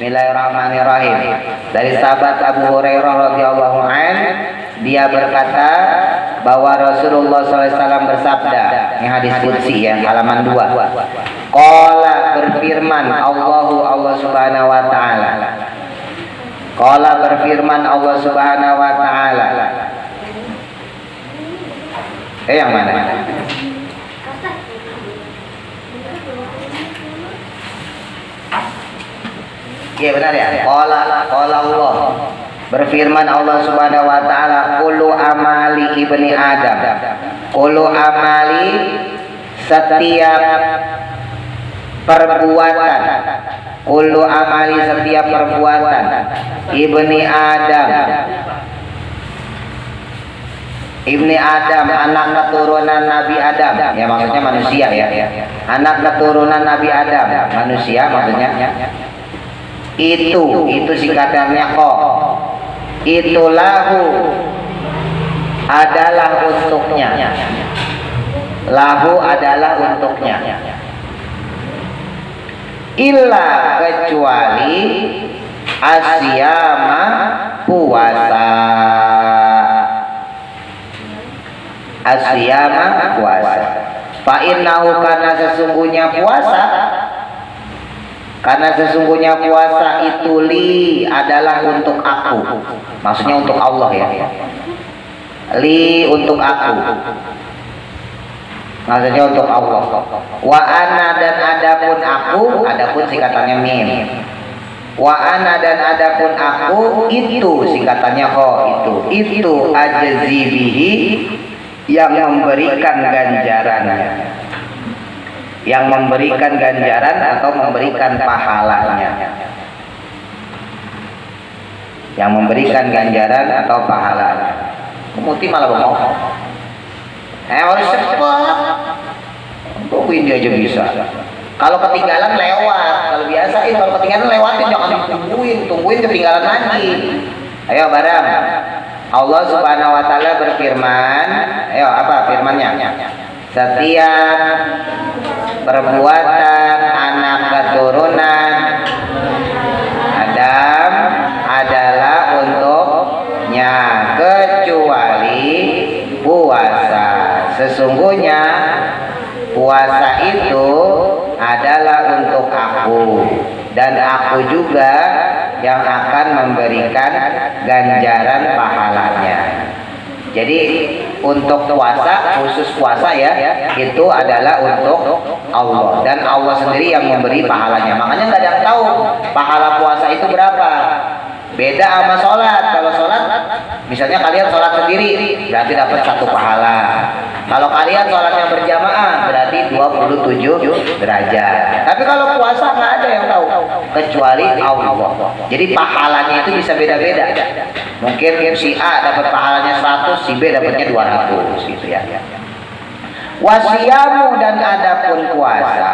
Bismillahirrahmanirrahim. Dari sahabat Abu Hurairah radhiyallahu an, dia berkata bahwa Rasulullah SAW bersabda, ini hadis qudsi ya, halaman 2. Qala, berfirman Allah Subhanahu wa taala. Qala, berfirman Allah Subhanahu wa taala. Yang mana? Iya benar ya. Qala Allah. Berfirman Allah Subhanahu wa taala, kullu amali ibni Adam. Kullu amali, setiap perbuatan. Kullu amali, setiap perbuatan ibni Adam. Ibni Adam, anak keturunan Nabi Adam. Ya maksudnya manusia ya. Anak keturunan Nabi Adam, manusia maksudnya. Itu singkatannya kok. Itu lahu, adalah untuknya. Lahu adalah untuknya. Illa, kecuali asyama, puasa. Asyama, puasa. Fa innahu, karena sesungguhnya puasa. Karena sesungguhnya puasa itu li, adalah untuk aku. Maksudnya untuk Allah ya. Li, untuk aku. Maksudnya untuk Allah. Wa ana, dan adapun aku, adapun singkatannya mim. Wa ana, dan adapun aku, itu singkatannya kho, itu ajzi bihi, yang memberikan ganjarannya. Yang memberikan ganjaran atau memberikan pahalanya. Yang memberikan ganjaran atau pahalanya. Kemudian malah bengong. Harus cepat. Tungguin dia aja bisa. Kalau ketinggalan lewat. Kalau biasain, kalau ketinggalan lewatin, jangan tungguin ketinggalan lagi. Ayo bareng. Allah Subhanahu wa taala berfirman. Ayo, apa firmannya? Setiap perbuatan anak keturunan Adam adalah untuknya, kecuali puasa. Sesungguhnya puasa itu adalah untuk aku, dan aku juga yang akan memberikan ganjaran pahalanya. Jadi untuk puasa, khusus puasa ya, itu adalah untuk Allah, dan Allah sendiri yang memberi pahalanya. Makanya nggak ada yang tahu pahala puasa itu berapa. Beda sama sholat. Kalau sholat, misalnya kalian sholat sendiri, berarti dapat 1 pahala. Kalau kalian sholatnya berjamaah, berarti 27 derajat. Tapi kalau puasa nggak ada yang tahu, kecuali Allah. Jadi pahalanya itu bisa beda-beda. Mungkin si A dapat pahalanya 100, si B dapatnya 200 gitu ya. Wasiyamu, dan adapun puasa.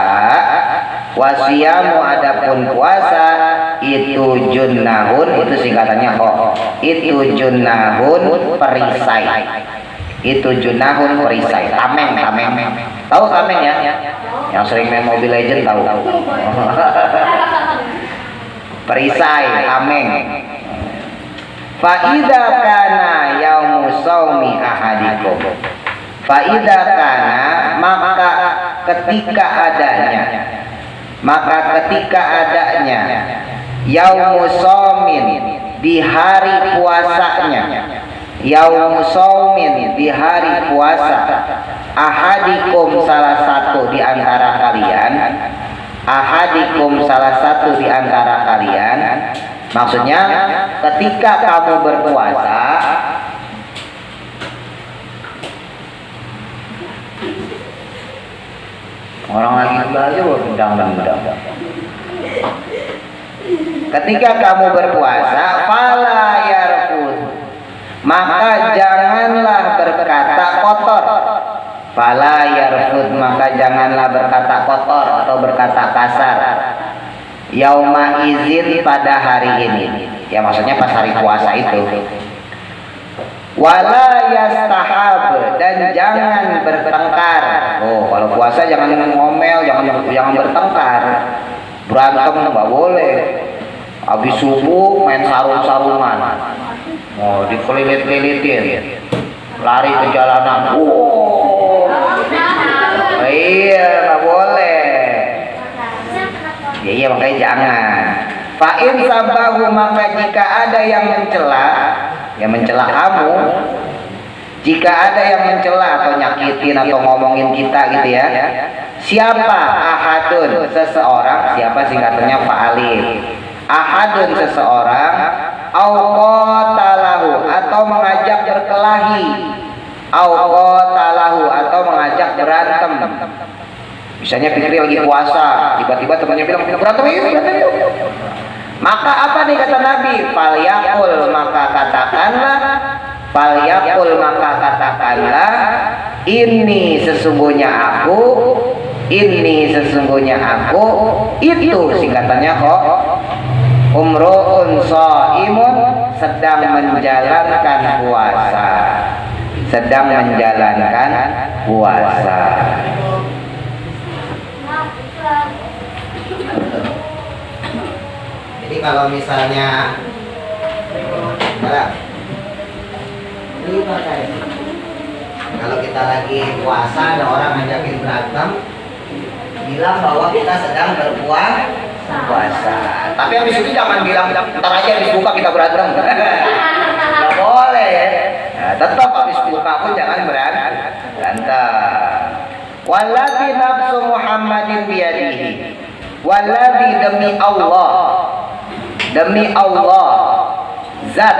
Wasiyamu, adapun puasa, itu junnahun, itu singkatannya kok. Itu junnahun, perisai. Itu junnahun, perisai. Tameng. Tahu tameng ya? Yang sering main Mobile Legends tahu. Perisai, tameng. Fa'idha kana yaumu shaumi ahadikum. Fa'idha kana, maka ketika adanya yaumu shaumin, di hari puasanya. Yaumu shaumin, di hari puasa. Ahadikum, salah satu di antara kalian. Ahadikum, salah satu di antara kalian. Maksudnya ketika kamu berpuasa, orang lagi belajar undang. Ketika kamu berpuasa, fala yarfud, maka janganlah berkata kotor. Fala yarfud, maka janganlah berkata kotor atau berkata kasar. Yauma izin, pada hari ini. Ya maksudnya pas hari puasa itu. Wala yastahab, dan jangan bertengkar. Oh, kalau puasa jangan ngomel, jangan bertengkar. Berantem nggak boleh. Habis subuh main sarung-sarungan. Oh, dikelilit-kelilitin. Lari ke jalanan. Iya, nggak boleh. Ya, iya makanya jangan. Fa'in sabahu, maka jika ada yang mencela kamu, jika ada yang mencela atau nyakitin atau ngomongin kita gitu ya. Siapa? Ahadun, seseorang. Siapa singkatannya fa'alin. Ahadun, seseorang. Au qatalahu, atau mengajak berkelahi. Au qatalahu, atau mengajak berantem. Misalnya Fikri lagi puasa, tiba-tiba temannya bilang berantem yuk. Maka apa nih kata Nabi? Falyaqul, maka katakanlah. Falyaqul, maka katakanlah. Ini sesungguhnya aku. Itu singkatannya kok. Umru'un shaimun, sedang menjalankan puasa. Jadi kalau misalnya kalau kita lagi puasa ada orang ngajakin berantem, bilang bahwa kita sedang berpuasa. Tapi habis itu jangan bilang ntar aja habis buka kita berantem. Nggak boleh. Nah, tetap habis buka pun jangan berantem. Walladzi nafsu Muhammadin biyadihi. Walladzi, demi Allah, zat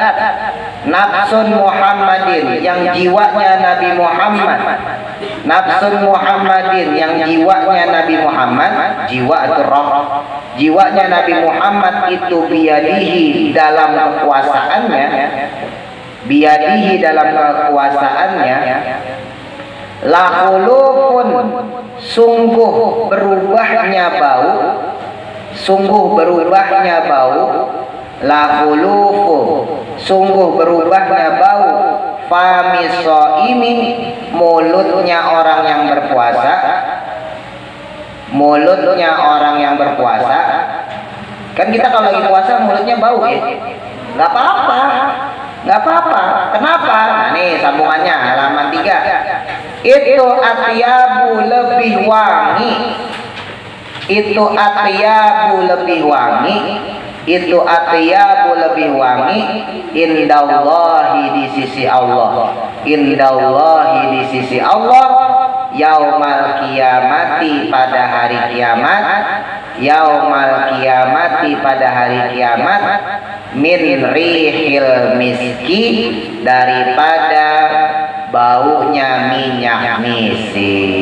nafsun Muhammadin, yang jiwanya Nabi Muhammad. Nafsun Muhammadin, yang jiwanya Nabi Muhammad. Jiwa atau roh. Jiwanya Nabi Muhammad itu biyadihi, dalam kekuasaannya. Biyadihi, dalam kekuasaannya. Lahulufun, sungguh berubahnya bau. Lahulufu, sungguh berubahnya bau. Famisoimi, mulutnya orang yang berpuasa. Kan kita kalau lagi puasa mulutnya bau ya. Nggak apa-apa. Kenapa? Nah, nih sambungannya halaman 3. Itu atyabu lebih wangi. Indallahi, di sisi Allah. Yaumal kiamati, pada hari kiamat. Min rihil miski, daripada baunya minyak misik.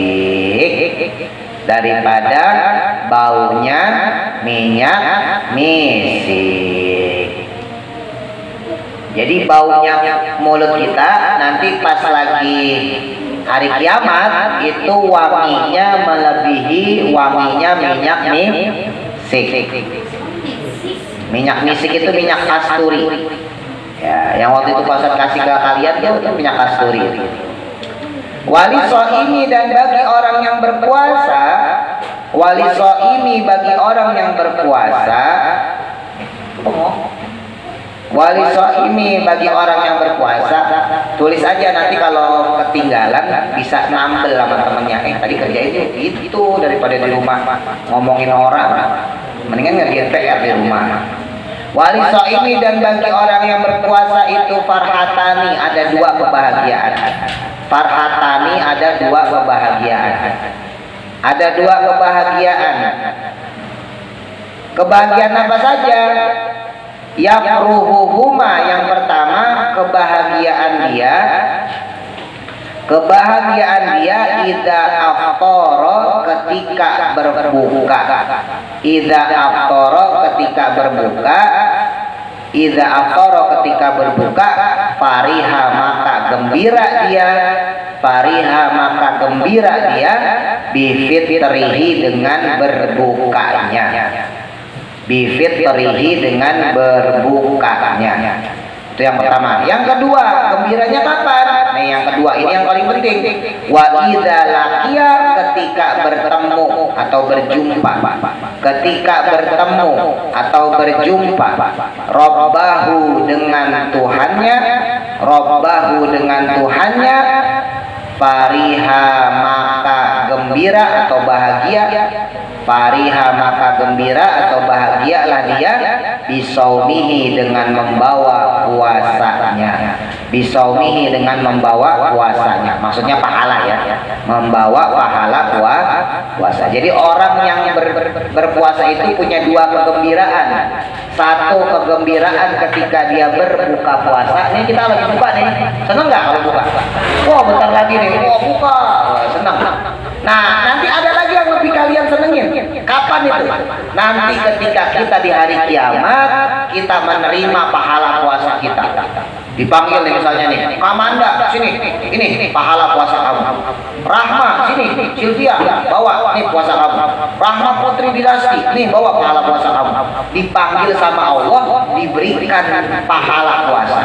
Jadi baunya mulut kita nanti pas lagi hari kiamat itu wanginya melebihi wanginya minyak misik. Minyak misik itu minyak kasturi. Ya, yang waktu itu Pak Ustadz kasih ke kalian itu minyak kasturi. Wali soimi, dan bagi orang yang berpuasa. Tulis aja nanti kalau ketinggalan bisa nambel sama temennya. Tadi kerjain itu daripada di rumah ngomongin orang. Mendingan ngerjain PR di rumah. Wali soimi, dan bagi orang yang berpuasa itu farhatani, ada dua kebahagiaan. Kebahagiaan apa saja? Yafruhuhuma, yang pertama kebahagiaan dia idza aftara, ketika berbuka. Idza aftara, ketika berbuka. Fariha, maka gembira dia. Bifitrihi, dengan berbukanya. Itu yang pertama. Yang kedua, gembiranya kapan? Yang kedua ini yang paling penting. Wa idza laqiya, ketika bertemu atau berjumpa, ketika bertemu atau berjumpa Rabbahu dengan Tuhannya, Rabbahu dengan Tuhannya, fariha maka gembira atau bahagia, fariha maka gembira atau bahagialah dia, bisaumihi dengan membawa puasanya, bisaumihi dengan membawa puasanya, maksudnya pahala ya, membawa pahala puasa. Jadi orang yang berpuasa itu punya dua kegembiraan. Satu kegembiraan ketika dia berbuka puasa. Ini kita lagi buka nih, seneng nggak kalau buka? Wah bentar lagi nih, wah buka, wah, seneng. Nah nanti ada lagi yang lebih kalian senengin. Kapan itu? Nanti ketika kita di hari kiamat kita menerima pahala puasa kita. Dipanggil nih misalnya nih, Kamanda sini, ini pahala puasa kamu. Rahma sini, Sylvia bawa nih puasa kamu. Rahma Putri Dinasti nih bawa pahala puasa kamu. Dipanggil sama Allah, diberikan pahala puasa.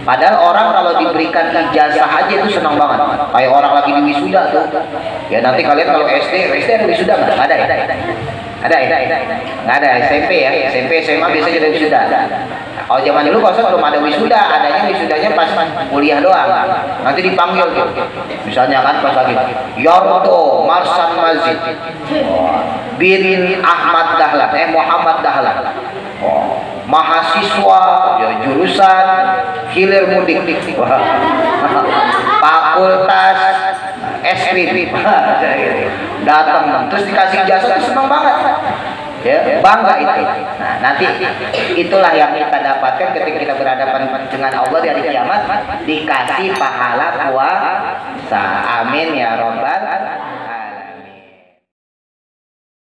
Padahal orang kalau diberikan ijazah aja itu senang banget. Kayak orang lagi di wisuda tuh. Ya nanti kalian kalau SD ada wisuda nggak? Ada ya? Ada ya? Nggak ada. SMP ya? SMP, SMA biasanya ada wisuda. Kalau zaman dulu kalau belum ada wisuda, adanya wisudanya pas kuliah doang. Nanti dipanggil tuh. Misalnya kan pas lagi Yorto Marsan Mazid bin Ahmad Dahlan, Muhammad Dahlan. Mahasiswa ya, jurusan hilir mudik, fakultas SPP datang terus dikasih jasa, senang banget ya, bangga itu. Nah nanti itulah yang kita dapatkan ketika kita berhadapan dengan Allah di hari kiamat, dikasih pahala puasa. Amin ya robbal